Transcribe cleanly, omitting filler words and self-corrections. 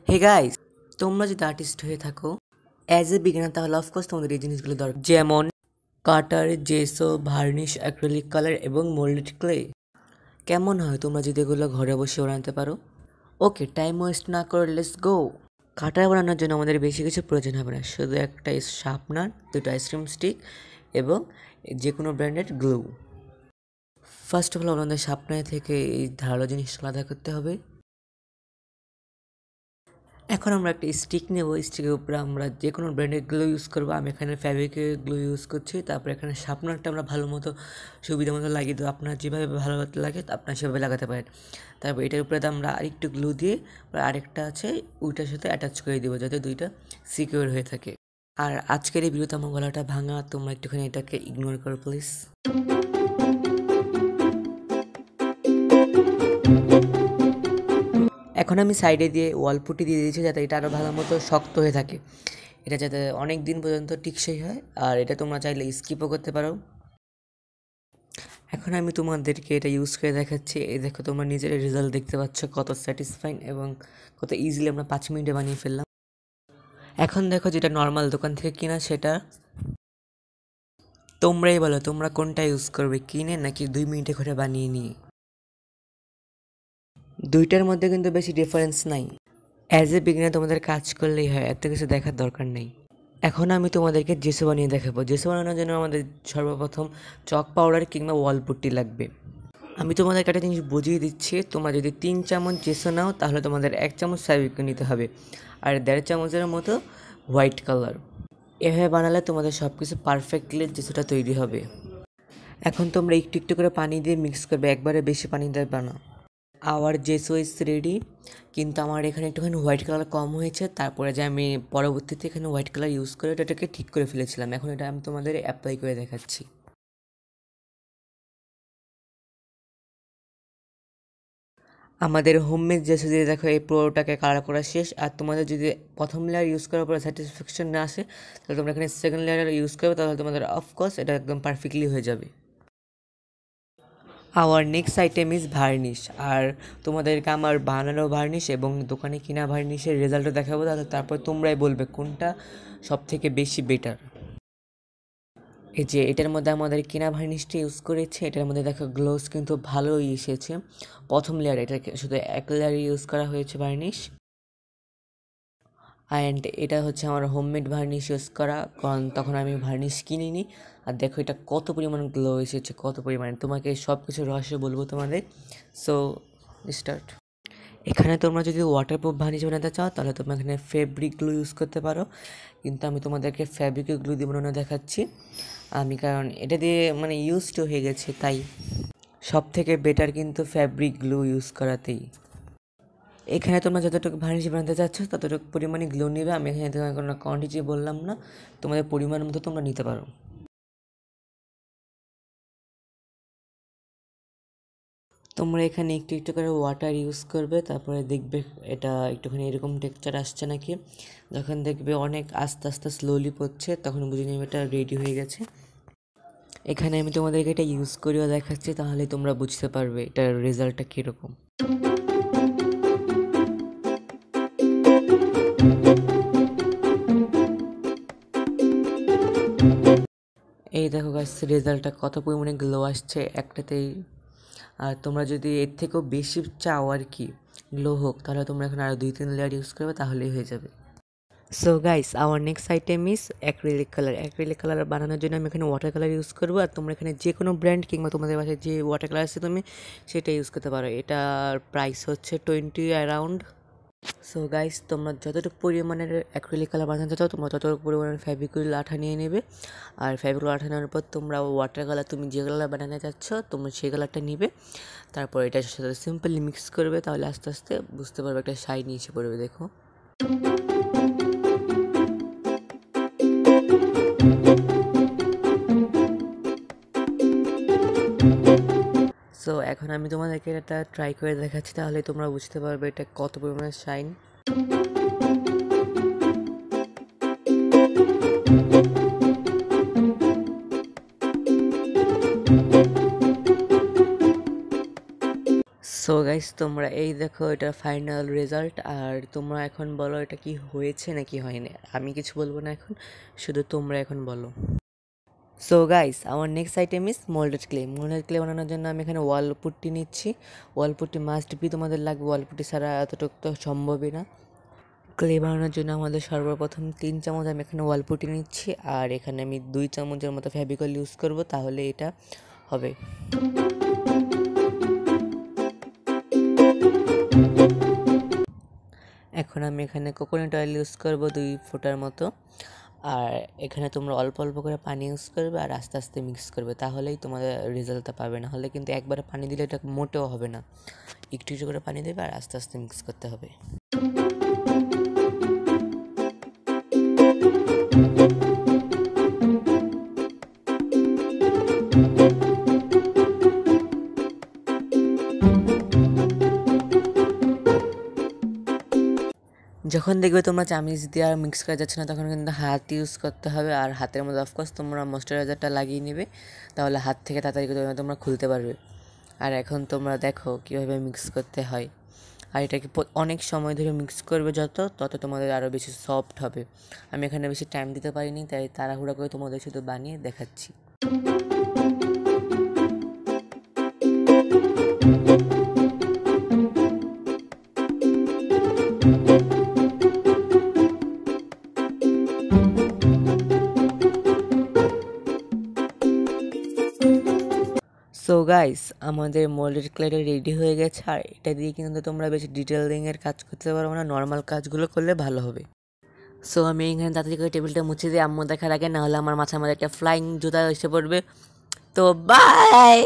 Hey guys, তোমরা যদি artist হয়ে থাকো অ্যাজ এ বিগিনার, তাহলে অফকোর্স তোমাদের এই জিনিসগুলো দরকার, যেমন কাটার, জেসো, ভার্নিশ, অ্যাক্রিলিক কালার এবং মোল্ডেড ক্লে। কেমন হয় তোমরা যদি এগুলো ঘরে বসে বানাতে পারো? ওকে, টাইম ওয়েস্ট না করে লেটস গো। কাটার বানানোর জন্য আমাদের বেশি কিছু প্রয়োজন হবে না, শুধু একটা শার্পনার, দুটো আইসক্রিম স্টিক এবং যে কোনো ব্র্যান্ডের গ্লু। ফার্স্ট অফ অল আমাদের শার্পনার থেকে এই ধারালো জিনিসটা আলাদা করতে হবে। এখন আমরা একটা স্টিক নেব, স্টিকের উপরে আমরা যে কোনো ব্র্যান্ডের গ্লু ইউজ করবো। আমি এখানে ফ্যাব্রিকের গ্লু ইউজ করছি। তারপরে এখানে শার্পনারটা আমরা ভালো মতো সুবিধা মতো লাগিয়ে দেবো। আপনার যেভাবে ভালো লাগে আপনার সেভাবে লাগাতে পারেন। তারপর এটার উপরে আমরা আরেকটু গ্লু দিয়ে আরেকটা আছে ওইটার সাথে অ্যাটাচ করে দেবো, যাতে দুইটা সিকিউর হয়ে থাকে। আর আজকের এই ভিডিওতে আমার গলাটা ভাঙা, তোমরা একটুখানি এটাকে ইগনোর করো প্লিজ। এখন আমি সাইডে দিয়ে ওয়াল পুটি দিয়ে দিয়েছি, যাতে এটা আরও ভালো মতো শক্ত হয়ে থাকে, এটা যাতে অনেক দিন পর্যন্ত টিকসই হয়। আর এটা তোমরা চাইলে স্কিপও করতে পারো। এখন আমি তোমাদেরকে এটা ইউজ করে দেখাচ্ছি। এই দেখো, তোমরা নিজের রেজাল্ট দেখতে পাচ্ছ কত স্যাটিসফাইং এবং কত ইজিলি আমরা 5 মিনিটে বানিয়ে ফেললাম। এখন দেখো, যেটা নর্মাল দোকান থেকে কিনা সেটা তোমরাই বলো তোমরা কোনটা ইউজ করবে, কিনে নাকি 2 মিনিটে করে বানিয়ে নিয়ে। দুইটার মধ্যে কিন্তু বেশি ডিফারেন্স নাই। অ্যাজ এ বিগিনার তোমাদের কাজ করলেই হয়, এত কিছু দেখার দরকার নেই। এখন আমি তোমাদেরকে জেসো বানিয়ে দেখাবো। জেসো বানানোর জন্য আমাদের সর্বপ্রথম চক পাউডার কিংবা ওয়াল পুট্টি লাগবে। আমি তোমাদেরকে একটা জিনিস বুঝিয়ে দিচ্ছি, তোমরা যদি 3 চামচ জেসো নাও তাহলে তোমাদের 1 চামচ ফ্যাব্রিক নিতে হবে, আর 1.5 চামচের মতো হোয়াইট কালার। এভাবে বানালে তোমাদের সব কিছু পারফেক্টলি জেসোটা তৈরি হবে। এখন তোমরা একটু একটু করে পানি দিয়ে মিক্স করবে, একবারে বেশি পানি দেবে না। আওয়ার জেসো ইজ রেডি, কিন্তু আমার এখানে একটুখানি হোয়াইট কালার কম হয়েছে। তারপরে যে আমি পরবর্তীতে এখানে হোয়াইট কালার ইউজ করে এটাকে ঠিক করে ফেলেছিলাম। এখন এটা আমি তোমাদের অ্যাপ্লাই করে দেখাচ্ছি। আমাদের হোমমেড জেসো দিয়ে দেখো এই পুরোটাকে কালার করা শেষ। আর তোমাদের যদি প্রথম লেয়ার ইউজ করার পরে স্যাটিসফ্যাকশন না আসে, তাহলে তোমরা এখানে সেকেন্ড লেয়ার ইউজ করবে, তাহলে তোমাদের অফকোর্স এটা একদম পারফেক্টলি হয়ে যাবে। Our next item is varnish. আর তোমাদেরকে আমার বানানো ভার্নিশ এবং দোকানে কিনা ভার্নিশের রেজাল্টও দেখাবো, তারপর তোমরাই বলবে কোনটা সব থেকে বেশি বেটার। এই যে এটার মধ্যে আমাদের কিনা ভার্নিশটা ইউজ করেছে, এটার মধ্যে দেখো গ্লোস কিন্তু ভালোই এসেছে। প্রথম লেয়ার এটা শুধু এক লেয়ার ইউজ করা হয়েছে ভার্নিশ। অ্যান্ড এটা হচ্ছে আমার হোমমেড ভার্নিশ ইউজ করা, কারণ তখন আমি ভার্নিশ কিনিনি। আর দেখো এটা কত পরিমাণ গ্লো এসেছে, কত পরিমাণে, তোমাকে সব কিছু রহস্য বলবো তোমাদের। So start. এখানে তোমরা যদি ওয়াটারপ্রুফ ভার্নিশ বানাতে চাও তাহলে তোমরা এখানে ফেব্রিক গ্লু ইউজ করতে পারো, কিন্তু আমি তোমাদেরকে ফ্যাব্রিকের গ্লু দিয়ে বানানো দেখাচ্ছি। আমি কারণ এটা দিয়ে ইউজ টু হয়ে গেছে, তাই সব থেকে বেটার কিন্তু ফ্যাব্রিক গ্লু ইউজ করাতেই। এখানে তোমরা যতটুকু ভার্নিশ বানাতে চাচ্ছ ততটুকু পরিমাণে গ্লু নেবে। আমি এখানে তোমার কোনো কোয়ান্টিটি বললাম না, তোমাদের পরিমাণ মতো তোমরা নিতে পারো। তোমরা এখানে একটু একটু করে ওয়াটার ইউজ করবে, তারপরে দেখবে এটা একটুখানি এরকম টেক্সচার আসছে নাকি। যখন দেখবে অনেক আস্তে আস্তে স্লোলি পড়ছে, তখন বুঝে নেবে এটা রেডি হয়ে গেছে। এখানে আমি তোমাদেরকে এটা ইউজ করেও দেখাচ্ছি, তাহলে তোমরা বুঝতে পারবে এটার রেজাল্টটা কীরকম। এই দেখো গাইস, রেজাল্টটা কত পরিমাণে গ্লো আসছে একটাতেই। আর তোমরা যদি এর থেকেও বেশি চাও আর কি গ্লো হোক, তাহলে তোমরা এখন আরও 2-3 লেয়ার ইউজ করবে, তাহলেই হয়ে যাবে। So guys, hour next item is acrylic colour. Acrylic colour বানানোর জন্য আমি এখানে ওয়াটার কালার ইউজ করবো। আর তোমরা এখানে যে কোনো ব্র্যান্ড কিংবা তোমাদের বাসায় যে ওয়াটার কালার আছে তুমি সেটা ইউজ করতে পারো। এটার প্রাইস হচ্ছে 20 অ্যারাউন্ড। সো গাইস, তোমরা যতটুকু পরিমাণের অ্যাক্রিলিক কালার বানাতে চাও তোমরা ততটুকু পরিমাণের ফ্যাব্রিকুল আঠা নিয়ে নেবে। আর ফ্যাব্রিকুল আঠা নেওয়ার পর তোমরা ওয়াটার কালার, তুমি যে কালার বানাতে চাচ্ছ তোমরা সেই কালারটা নিবে। তারপর এটার সাথে সিম্পলি মিক্স করবে, তাহলে আস্তে আস্তে বুঝতে পারবে একটা শাইন এসে পড়বে। দেখো, সো এখন আমি তোমাদেরকে এটা ট্রাই করে দেখাচ্ছি, তাহলে তোমরা বুঝতে পারবে এটা কত পরিমাণে শাইন। সো গাইস, তোমরা এই দেখো এটা ফাইনাল রেজাল্ট। আর তোমরা এখন বলো এটা কি হয়েছে নাকি হয়নি। আমি কিছু বলবো না এখন, শুধু তোমরা এখন বলো। সো গাইস, আমার next item is moulded clay. Moulded clay বানানোর জন্য আমি এখানে ওয়াল পুট্টি নিচ্ছি। ওয়াল পুট্টি মাস্ট বি তোমাদের লাগবে, ওয়াল পুট্টি ছাড়া এতটুকু তো সম্ভবই না। ক্লে বানানোর জন্য আমাদের সর্বপ্রথম 3 চামচ আমি এখানে ওয়াল পুট্টি নিচ্ছি, আর এখানে আমি 2 চামচের মতো ফেভিকল ইউজ করব, তাহলে এটা হবে। এখন আমি এখানে কোকোনাট অয়েল ইউজ করব 2 ফোঁটার মতো। আর এখানে তোমরা অল্প অল্প করে পানি ইউজ করবে আর আস্তে আস্তে মিক্স করবে, তাহলেই তোমাদের রেজাল্টটা পাবে। না হলে কিন্তু একবারে পানি দিলে এটা মোটেও হবে না। একটু একটু করে পানি দেবে আর আস্তে আস্তে মিক্স করতে হবে। যখন দেখবে তোমরা চামিচ দিয়ে আর মিক্স করা যাচ্ছে না, তখন কিন্তু হাত ইউজ করতে হবে। আর হাতের মধ্যে অফকোর্স তোমরা ময়েশ্চারাইজারটা লাগিয়ে নেবে, তাহলে হাত থেকে তাড়াতাড়ি করে তোমরা খুলতে পারবে। আর এখন তোমরা দেখো কীভাবে মিক্স করতে হয়। আর এটাকে অনেক সময় ধরে মিক্স করবে, তত তোমাদের আরও বেশি সফট হবে। আমি এখানে বেশি টাইম দিতে পারিনি, তাই তাড়াহুড়া করে তোমাদের শুধু বানিয়ে দেখাচ্ছি। সো গাইস, আমাদের মোল্ডেড ক্লেটা রেডি হয়ে গেছে। আর এটা দিয়ে কিন্তু তোমরা বেশি ডিটেলিংয়ের কাজ করতে পারবো না, নর্মাল কাজগুলো করলে ভালো হবে। সো আমি এখানে তাড়াতাড়ি করে টেবিলটা মুছে দিয়ে আম্মু দেখার আগে, না হলে আমার মাথার মধ্যে একটা ফ্লাইং জুতা এসে পড়বে। তো বাই।